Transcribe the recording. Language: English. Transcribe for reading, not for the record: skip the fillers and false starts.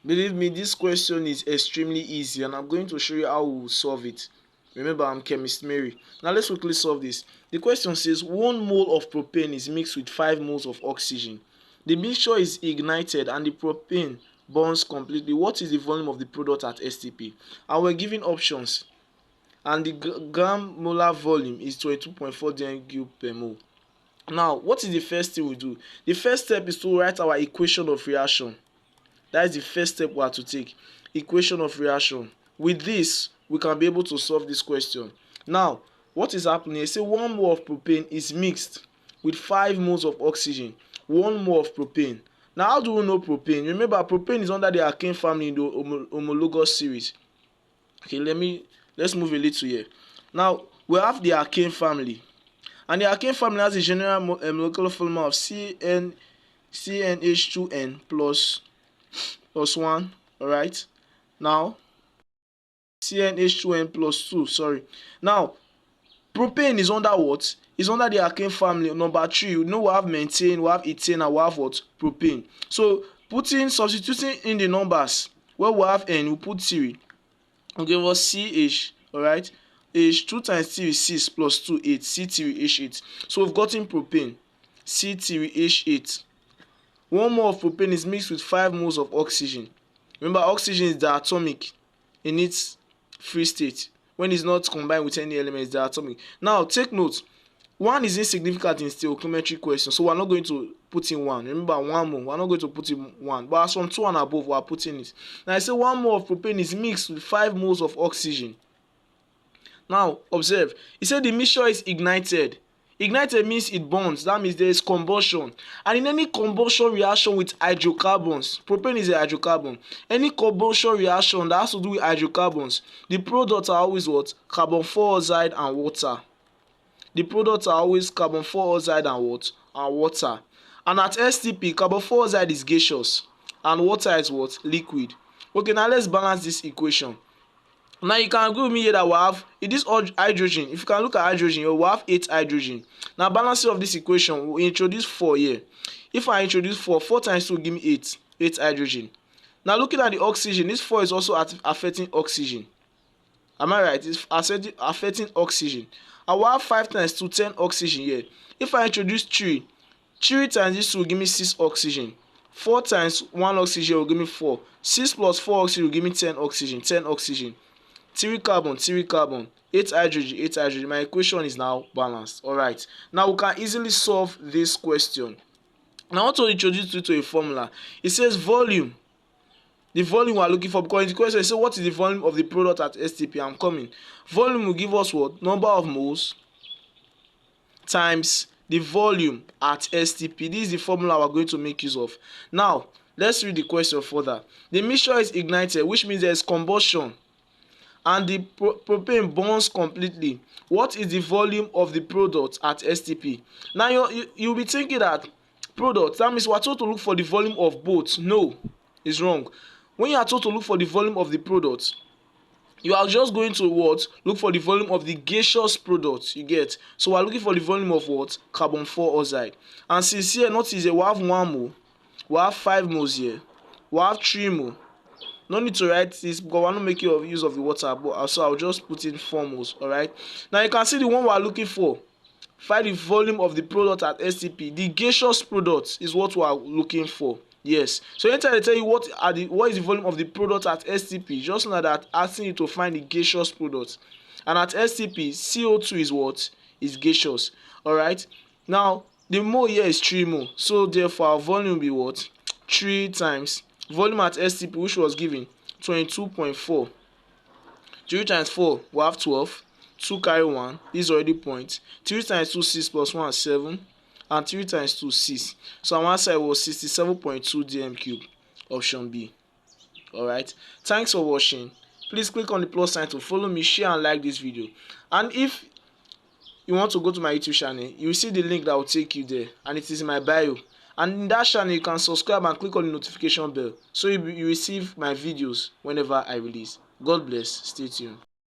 Believe me, this question is extremely easy and I'm going to show you how we will solve it. Remember, I'm Chemist Mary. Now let's quickly solve this. The question says 1 mole of propane is mixed with 5 moles of oxygen. The mixture is ignited and the propane burns completely. What is the volume of the product at STP? And we're given options. And the gram molar volume is 22.4 dm³ per mole. Now, what is the first thing we do? The first step is to write our equation of reaction. That is the first step we have to take. Equation of reaction. With this, we can be able to solve this question. Now, what is happening? They say 1 mole of propane is mixed with 5 moles of oxygen. 1 mole of propane. Now, how do we know propane? Remember, propane is under the alkane family in the homologous series. Okay, let's move a little here. Now, we have the alkane family. And the alkane family has a general molecular formula of CnH2n plus 1. Alright. Now, CnH2n plus 2. Sorry. Now, propane is under what? It's under the alkane family. Number 3. You know we have methane, we have ethane, and we have what? Propane. So, substituting in the numbers, where we have n, we put 3. Will give us CH. Alright. H 2 times 3 is 6 plus 2 8. C3H8. So we've gotten propane. C3H8. 1 mole of propane is mixed with 5 moles of oxygen. Remember, oxygen is diatomic in its free state. When it's not combined with any element, it's diatomic. Now, take note. 1 is insignificant in Stiochiometry question, so we're not going to put in 1. Remember, 1 mole, we're not going to put in 1. But as from 2 and above, we're putting it. Now, I say 1 mole of propane is mixed with 5 moles of oxygen. Now, observe. It said the mixture is ignited. Ignited means it burns. That means there is combustion. And in any combustion reaction with hydrocarbons, propane is a hydrocarbon. Any combustion reaction that has to do with hydrocarbons, the products are always what? Carbon 4 oxide and water. The products are always carbon 4 oxide and what? And water. And at STP, carbon 4 oxide is gaseous and water is what? Liquid. Okay, now let's balance this equation. Now you can agree with me here that we have in this hydrogen. If you can look at hydrogen, we have 8 hydrogen. Now balancing of this equation, we introduce 4 here. If I introduce 4, 4 times 2 will give me 8. 8 hydrogen. Now looking at the oxygen, this 4 is also affecting oxygen. Am I right? It's affecting oxygen. I will have 5 times 2, 10 oxygen here. If I introduce 3, 3 times this will give me 6 oxygen. 4 times 1 oxygen will give me 4. 6 plus 4 oxygen will give me 10 oxygen. 10 oxygen. 3 carbon, 3 carbon, 8 hydrogen, 8 hydrogen. My equation is now balanced. Alright. Now we can easily solve this question. Now I want to introduce you to a formula. It says volume. The volume we are looking for, because in the question it says what is the volume of the product at STP? I'm coming. Volume will give us what? Number of moles times the volume at STP. This is the formula we're going to make use of. Now, let's read the question further. The mixture is ignited, which means there is combustion. And the propane burns completely. What is the volume of the product at STP? Now you'll be thinking that product, that means we're told to look for the volume of both. No, it's wrong. When you are told to look for the volume of the product, you are just going to what? Look for the volume of the gaseous product. You get? So we're looking for the volume of what? Carbon 4 oxide. And since here, notice here, we have 1 mole, we have 5 moles here, we have 3 mole. No need to write this because we're not making use of the water, but so I'll just put in 4 moles. Alright. Now you can see the one we're looking for. Find the volume of the product at STP. The gaseous product is what we are looking for. Yes. So anytime they tell you what is the volume of the product at STP, just know that asking you to find the gaseous product. And at STP, CO2 is what? Is gaseous. Alright. Now the mole here is 3 mole. So therefore our volume will be what? 3 times volume at STP, which was given 22.4. 3 times 4 we have 12. 2 carry 1. This is already point. 3 times 2 6 plus 1 7. And 3 times 2 6. So on one side was 67.2 dm³. Option B. Alright. Thanks for watching. Please click on the plus sign to follow me, share and like this video. And if you want to go to my YouTube channel, you will see the link that will take you there, and it is in my bio. And in that channel you can subscribe and click on the notification bell so you receive my videos whenever I release. God bless. Stay tuned.